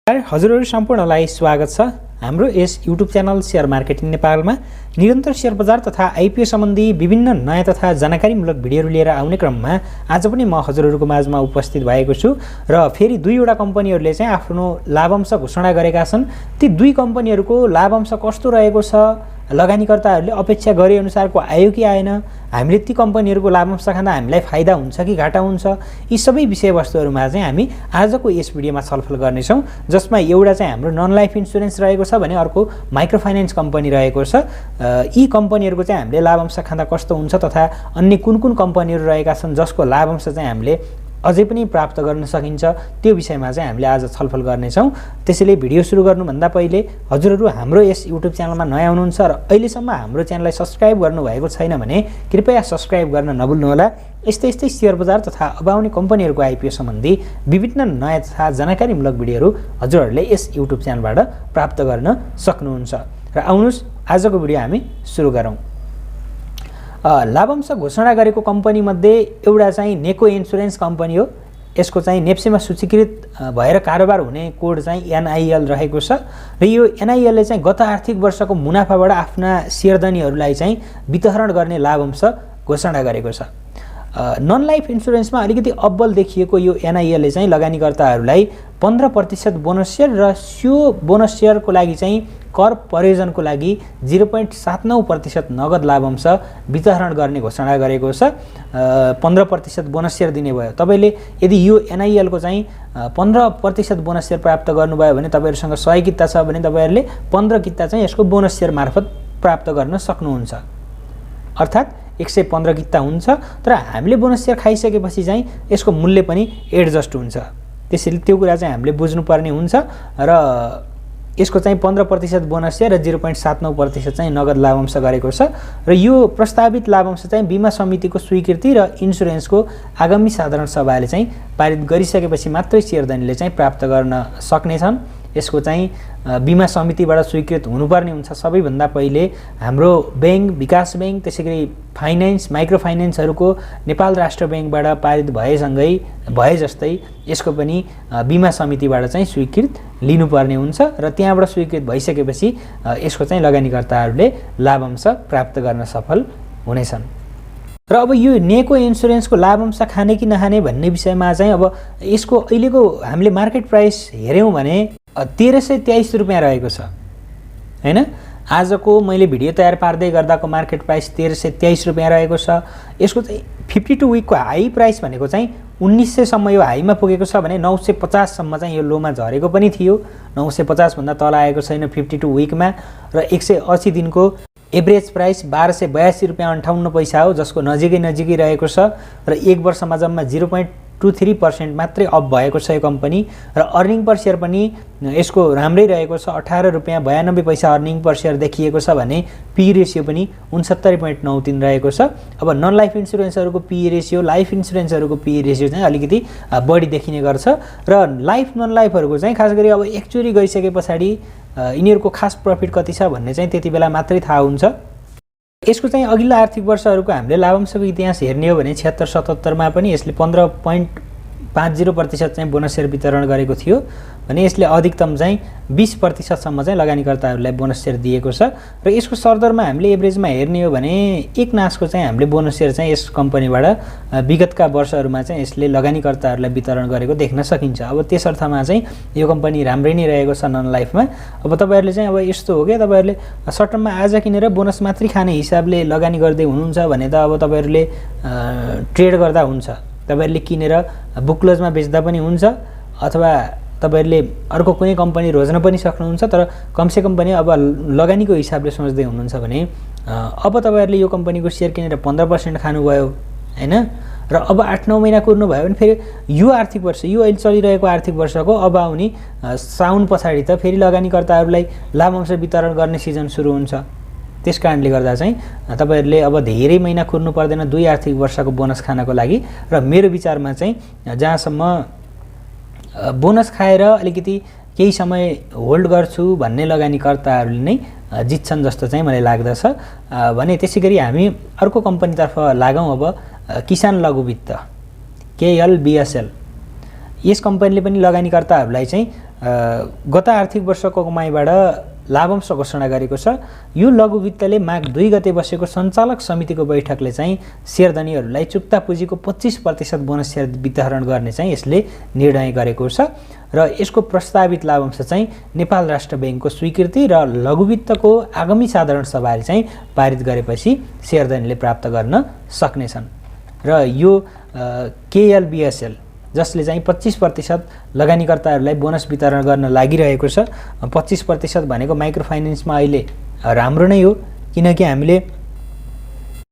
हजुरहरु सम्पूर्णलाई स्वागत छ हाम्रो यस युट्युब च्यानल शेयर मार्केटिङ नेपालमा निरन्तर शेयर बजार तथा आइपिओ सम्बन्धी विभिन्न नयाँ तथा जानकारीमूलक भिडियोहरू लिएर आउने क्रममा आज पनि म हजुरहरुको माझमा उपस्थित भएको छु र फेरि दुईवटा कम्पनीहरूले चाहिँ आफ्नो लाभांश घोषणा गरेका छन्। ती दुई कम्पनीहरूको लाभांश कस्तो रहेको छ, लगानीकर्ताहरूले अपेक्षा गरे अनुसारको आयो कि आएन, हामीले ती कम्पनीहरूको लाभांश खाँदा हामीलाई फाइदा हुन्छ कि घाटा हुन्छ, यी सबै विषयवस्तुहरूमा चाहिँ हामी आजको यस भिडियोमा छलफल गर्नेछौँ। जसमा एउटा चाहिँ हाम्रो नन लाइफ इन्स्योरेन्स रहेको छ भने अर्को माइक्रो फाइनान्स कम्पनी रहेको छ। यी कम्पनीहरूको चाहिँ हामीले लाभांश खाँदा कस्तो हुन्छ तथा अन्य कुन कुन कम्पनीहरू रहेका छन् जसको लाभांश चाहिँ हामीले अझै पनि प्राप्त गर्न सकिन्छ, त्यो विषयमा चाहिँ हामीले आज छलफल गर्नेछौँ। त्यसैले भिडियो सुरु गर्नुभन्दा पहिले हजुरहरू हाम्रो यस युट्युब च्यानलमा नयाँ हुनुहुन्छ र अहिलेसम्म हाम्रो च्यानललाई सब्स्क्राइब गर्नुभएको छैन भने कृपया सब्स्क्राइब गर्न नभुल्नुहोला। यस्तै शेयर बजार तथा अब आउने कम्पनीहरूको आइपिओ सम्बन्धी विभिन्न नयाँ तथा जानकारीमूलक भिडियोहरू हजुरहरूले यस युट्युब च्यानलबाट प्राप्त गर्न सक्नुहुन्छ। र आउनुहोस् आजको भिडियो हामी सुरु गरौँ। लाभांश घोषणा गरेको कम्पनी मध्ये एउटा चाहिँ नेको इन्स्योरेन्स कम्पनी हो। यसको चाहिँ नेप्सेमा सूचीकृत भएर कारोबार हुने कोड चाहिँ एनआईएल रहेको छ र यो एनआईएलले चाहिँ गत आर्थिक वर्षको मुनाफाबाट आफ्ना शेयरधनीहरूलाई चाहिँ वितरण गर्ने लाभांश घोषणा गरेको छ। नन लाइफ इन्स्योरेन्समा अलिकति अब्बल देखिएको यो एनआईएलले चाहिँ लगानीकर्ताहरूलाई 15% बोनस शेयर र त्यो बोनस शेयरको लागि चाहिँ कर प्रयोजनको लागि 0.79% नगद लाभांश वितरण गर्ने घोषणा गरेको छ। 15% बोनस शेयर दिने भयो। तपाईले यदि यो एनआईएलको चाहिँ 15% बोनस शेयर प्राप्त गर्नुभयो भने तपाईहरुसँग 100 किता छ भने तपाईहरुले 15 किता चाहिँ यसको बोनस शेयर मार्फत प्राप्त गर्न सक्नुहुन्छ। अर्थात् 115 किता हुन्छ। तर हामीले बोनस शेयर खाइसकेपछि चाहिँ यसको मूल्य पनि एडजस्ट हुन्छ। त्यसैले त्यो कुरा चाहिँ हामीले बुझ्नुपर्ने हुन्छ र यसको चाहिँ 15% बोनस शेयर र 0.79% चाहिँ नगद लाभांश गरेको छ। र यो प्रस्तावित लाभांश चाहिँ बीमा समितिको स्वीकृति र इन्स्योरेन्सको आगामी साधारण सभाले चाहिँ पारित गरिसकेपछि मात्रै शेयरधनीले चाहिँ प्राप्त गर्न सक्नेछन्। यसको चाहिँ बीमा समितिबाट स्वीकृत हुनुपर्ने हुन्छ। सबैभन्दा पहिले हाम्रो बैंक, विकास बैंक, त्यसैगरी फाइनान्स, माइक्रो फाइनान्सहरूको नेपाल राष्ट्र बैंकबाट पारित भए जस्तै यसको पनि बीमा समितिबाट चाहिँ स्वीकृत लिनुपर्ने हुन्छ र त्यहाँबाट स्वीकृत भइसकेपछि यसको चाहिँ लगानीकर्ताहरूले लाभांश प्राप्त गर्न सफल हुनेछन्। र अब यो नेको इन्स्योरेन्सको लाभांश खाने कि नखाने भन्ने विषयमा चाहिँ अब यसको अहिलेको हामीले मार्केट प्राइस हेर्यौं भने 1323 रुपैयाँ रहेको छ हैन। आजको मैले भिडियो तयार पार्दै गर्दाको मार्केट प्राइस 1323 रुपैयाँ रहेको छ। यसको चाहिँ 52 विकको हाई प्राइस भनेको चाहिँ 1900 सम्म यो हाईमा पुगेको छ भने 950 सम्म चाहिँ यो लोमा झरेको पनि थियो। 950 भन्दा तल आएको छैन 52 विकमा र 180 दिनको एभरेज प्राइस 1282 रुपैयाँ 58 पैसा हो, जसको नजिकै रहेको छ र एक वर्षमा जम्मा 0.23% मात्रै अप भएको छ यो कम्पनी। र अर्निङ पर शेयर पनि यसको राम्रै रहेको छ। 18 रुपैयाँ 92 पैसा अर्निङ पर शेयर देखिएको छ भने पी रेशियो पनि 69.93 रहेको छ। अब नन लाइफ इन्स्योरेन्सहरूको पी रेशियो, लाइफ इन्स्योरेन्सहरूको पी रेशियो चाहिँ अलिकति बढी देखिने गर्छ र लाइफ नन लाइफहरूको चाहिँ खास गरी अब एकचोटी गइसके पछाडी यिनीहरूको खास प्रफिट कति छ भन्ने चाहिँ त्यति बेला मात्रै थाहा हुन्छ। यसको चाहिँ अघिल्ला आर्थिक वर्षहरूको हामीले लाभांशको इतिहास हेर्ने हो भने 76-77 मा पनि यसले 15.50% चाहिँ बोनस शेयर वितरण गरेको थियो भने यसले अधिकतम चाहिँ 20% सम्म चाहिँ लगानीकर्ताहरूलाई बोनस शेयर दिएको छ। र यसको सरदरमा हामीले एभरेजमा हेर्ने हो भने एक नासको चाहिँ हामीले बोनस शेयर चाहिँ यस कम्पनीबाट विगतका वर्षहरूमा चाहिँ यसले लगानीकर्ताहरूलाई वितरण गरेको देख्न सकिन्छ। अब त्यस अर्थमा चाहिँ यो कम्पनी राम्रै नै रहेको छ नन लाइफमा। अब तपाईहरुले चाहिँ अब यस्तो हो के तपाईहरुले सर्ट टर्ममा आज किनेर बोनस मात्रै खाने हिसाबले लगानी गर्दै हुनुहुन्छ भने त अब तपाईहरुले ट्रेड गर्दा हुन्छ। तपाईहरुले किनेर बुक क्लोजमा बेच्दा पनि हुन्छ अथवा तपाईहरुले अर्को कुनै कम्पनी रोज्न पनि सक्नुहुन्छ। तर कमसे कम पनि अब लगानीको हिसाबले सोच्दै हुनुहुन्छ भने अब तपाईहरुले यो कम्पनीको शेयर किनेर 15% खानुभयो हैन र अब 8-9 महिना कुर्नु भयो भने फेरि यो आर्थिक वर्ष, यो अहिले चलिरहेको आर्थिक वर्षको अब आउने साउन पछाडी त फेरि लगानीकर्ताहरूलाई लाभांश वितरण गर्ने सिजन सुरु हुन्छ। त्यसकारणले गर्दा चाहिँ तपाईहरुले अब धेरै महिना कुर्नु पर्दैन 2 आर्थिक वर्षको बोनस खानको लागि। र मेरो विचारमा चाहिँ जहाँसम्म बोनस खाएर अलिकति केही समय होल्ड गर्छु भन्ने लगानीकर्ताहरूले नै जित्छन् जस्तो चाहिँ मलाई लाग्दछ भने त्यसैगरी हामी अर्को कम्पनीतर्फ लागौं। अब किसान लघु वित्त KLBSL यस कम्पनीले पनि लगानीकर्ताहरूलाई चाहिँ गत आर्थिक वर्षको कमाइबाट लाभांश घोषणा गरेको छ। यो लघु वित्तले माघ 2 गते बसेको सञ्चालक समितिको बैठकले चाहिँ शेयरधनीहरूलाई चुक्ता पुँजीको 25% बोनस सेयर वितरण गर्ने चाहिँ यसले निर्णय गरेको छ र यसको प्रस्तावित लाभांश चाहिँ नेपाल राष्ट्र बैंकको स्वीकृति र लघु वित्तको आगामी साधारण सभाले चाहिँ पारित गरेपछि शेयरधनीले प्राप्त गर्न सक्नेछन् र यो KLBSL जसले चाहिँ 25% लगानीकर्ताहरूलाई बोनस वितरण गर्न लागिरहेको छ। 25% भनेको माइक्रो फाइनेन्समा अहिले राम्रो नै हो, किनकि हामीले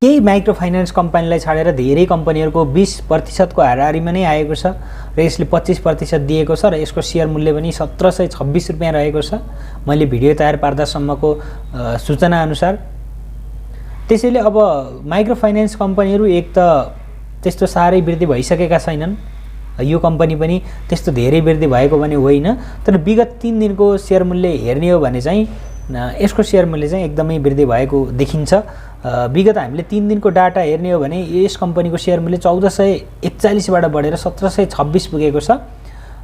केही माइक्रो फाइनेन्स कम्पनीलाई छाडेर धेरै कम्पनीहरूको 20% को हाराहारीमा नै आएको छ र यसले 25% दिएको छ र यसको सेयर मूल्य पनि 1726 रुपैयाँ रहेको छ मैले भिडियो तयार पार्दासम्मको सूचना अनुसार। त्यसैले अब माइक्रो फाइनेन्स कम्पनीहरू एक त त्यस्तो साह्रै वृद्धि भइसकेका छैनन्, यो कम्पनी पनि त्यस्तो धेरै वृद्धि भएको पनि होइन, तर विगत 3 दिनको सेयर मूल्य हेर्ने हो भने चाहिँ यसको सेयर मूल्य चाहिँ एकदमै वृद्धि भएको देखिन्छ। विगत हामीले 3 दिनको डाटा हेर्ने हो भने यस कम्पनीको सेयर मूल्य 1441 बाट बढेर 1726 पुगेको छ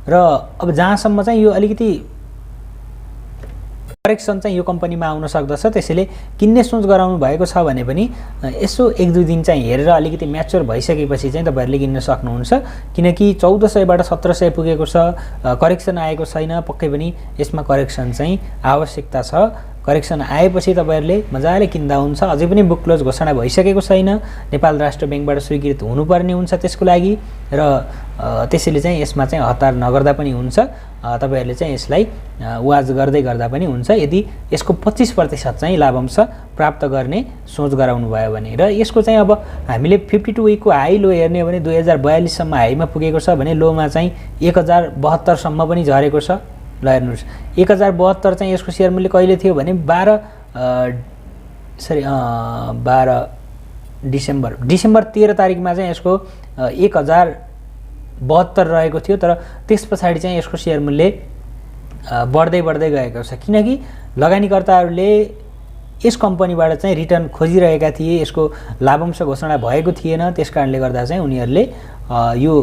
र अब जहाँसम्म चाहिँ यो अलिकति करेक्सन चाहिँ यो कम्पनीमा आउन सक्दछ। त्यसैले किन्ने सोच गराउनु भएको छ भने पनि यसो 1-2 दिन चाहिँ हेरेर अलिकति म्याच्योर भइसकेपछि चाहिँ तपाईहरुले किन्न सक्नुहुन्छ, किनकि 1400 बाट 1700 पुगेको छ, करेक्सन आएको छैन, पक्कै पनि यसमा करेक्सन चाहिँ आवश्यकता छ। करेक्सन आएपछि तपाईहरुले मजाले किन्दा हुन्छ। अझै पनि बुक क्लोज घोषणा भइसकेको छैन, नेपाल राष्ट्र बैंकबाट स्वीकृत हुनुपर्ने हुन्छ त्यसको लागि र त्यसैले चाहिँ यसमा चाहिँ हतार नगर्दा पनि हुन्छ। तपाईहरुले चाहिँ यसलाई वाच गर्दै गर्दा पनि हुन्छ यदि यसको 25% चाहिँ लाभांश प्राप्त गर्ने सोच गराउनु भयो भने। र यसको चाहिँ अब हामीले 52 विकको हाई लो हेर्ने हो भने 2042 सम्म हाईमा पुगेको छ भने लोमा चाहिँ 1072 सम्म पनि झरेको छ। ल हेर्नुस् 1072 चाहिँ यसको शेयर मूल्य कहिले थियो भने 12 डिसेम्बर 13 तारिकमा चाहिँ यसको 1072 रहेको थियो, तर त्यसपछि चाहिँ यसको शेयर मूल्य बढ्दै गएको छ, किनकि लगानीकर्ताहरूले यस कम्पनीबाट चाहिँ रिटर्न खोजिरहेका थिए, यसको लाभांश घोषणा भएको थिएन, त्यसकारणले गर्दा चाहिँ उनीहरूले यो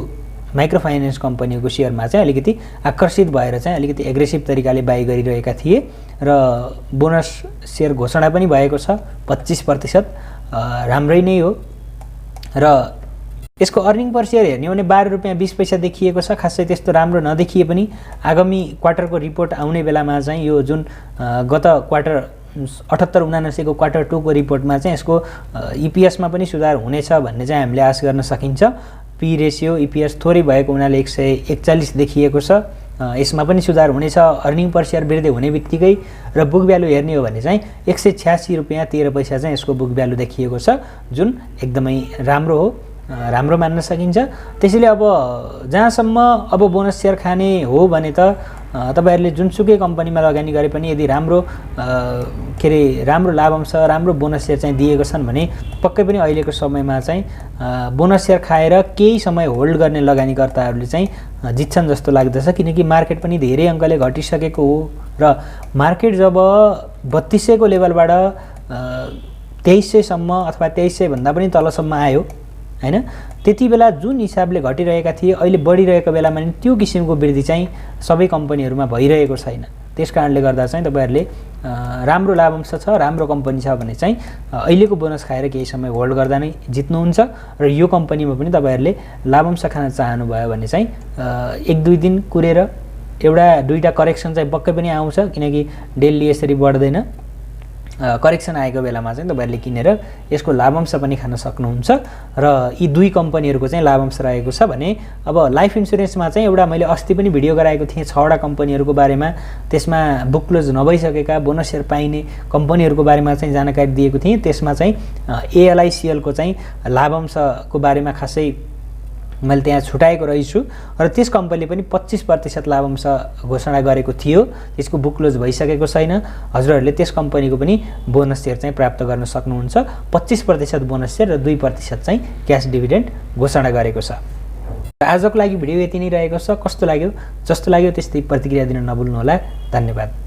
माइक्रो फाइनेन्स कम्पनीको शेयरमा चाहिँ अलिकति आकर्षित भएर चाहिँ अलिकति एग्रेसिभ तरिकाले बाइ गरिरहेका थिए र बोनस शेयर घोषणा पनि भएको छ 25%, राम्रै नै हो। र यसको अर्निङ पर शेयर हेर्ने हो भने 12 रुपैयाँ 20 पैसा देखिएको छ, खासै त्यस्तो राम्रो नदेखिए पनि आगामी क्वार्टरको रिपोर्ट आउने बेलामा चाहिँ यो जुन गत क्वार्टर 78-79 को क्वार्टर 2 को रिपोर्टमा चाहिँ यसको EPS मा पनि सुधार हुनेछ भन्ने चाहिँ हामीले आश गर्न सकिन्छ। पी रेशियो EPS थोरै भएको हुनाले 141 देखिएको छ, यसमा पनि सुधार हुनेछ। अर्निङ पर शेयर वृद्धि हुने बित्तिकै र बुक भ्यालु हेर्ने हो भने चाहिँ 186 रुपैयाँ 13 पैसा चाहिँ यसको बुक भ्यालु देखिएको छ, जुन एकदमै राम्रो हो, राम्रो मान्न सकिन्छ। त्यसैले अब जहाँसम्म अब बोनस शेयर खाने हो भने त तपाईहरुले जुनसुकै कम्पनीमा लगानी गरे पनि यदि राम्रो राम्रो लाभांश राम्रो बोनस शेयर चाहिँ दिएको छन् भने पक्कै पनि अहिलेको समयमा चाहिँ बोनस शेयर खाएर केही समय होल्ड गर्ने लगानीकर्ताहरूले चाहिँ जित्छन् जस्तो लाग्दछ, किनकि मार्केट पनि धेरै अङ्कले घटिसकेको हो र मार्केट जब 3200 को लेभलबाट 2300 सम्म अथवा 2300 भन्दा पनि तलसम्म आयो हैन, त्यति बेला जुन हिसाबले घटिरहेका थिए अहिले बढिरहेको बेलामा नि त्यो किसिमको वृद्धि चाहिँ सबै कम्पनीहरुमा भइरहेको छैन। त्यसकारणले गर्दा चाहिँ तपाईहरुले राम्रो लाभांश छ, राम्रो कम्पनी छ भने चाहिँ अहिलेको बोनस खाएर केही समय होल्ड गर्दा नै जित्नुहुन्छ र यो कम्पनीमा पनि तपाईहरुले लाभांश खान चाहनु भयो भने चाहिँ 1-2 दिन कुरेर एउटा दुईटा करेक्सन चाहिँ पक्कै पनि आउँछ, किनकि डेली यसरी बढ्दैन। करेक्सन आएको बेलामा चाहिँ तपाईहरुले किनेर यसको लाभांश पनि खान सक्नुहुन्छ र यी दुई कम्पनीहरुको चाहिँ लाभांश रहेको छ भने अब लाइफ इन्स्योरेन्समा चाहिँ एउटा मैले अस्ति पनि भिडियो गराएको थिएँ 6 वटा कम्पनीहरुको बारेमा, त्यसमा बुक क्लोज नभइसकेका बोनस शेयर पाइने कम्पनीहरुको बारेमा चाहिँ जानकारी दिएको थिएँ। त्यसमा चाहिँ ALICL को चाहिँ लाभांशको बारेमा खासै मैले त्यहाँ छुटाएको रहेछु र त्यस कम्पनीले पनि 25% लाभांश घोषणा गरेको थियो, त्यसको बुक क्लोज भइसकेको छैन। हजुरहरूले त्यस कम्पनीको पनि बोनस शेयर चाहिँ प्राप्त गर्न सक्नुहुन्छ। 25% बोनस शेयर र 2% चाहिँ क्याश डिभिडेन्ड घोषणा गरेको छ। आजको लागि भिडियो यति नै रहेको छ। कस्तो लाग्यो? जस्तो लाग्यो त्यस्तै प्रतिक्रिया दिन नभुल्नु होला। धन्यवाद।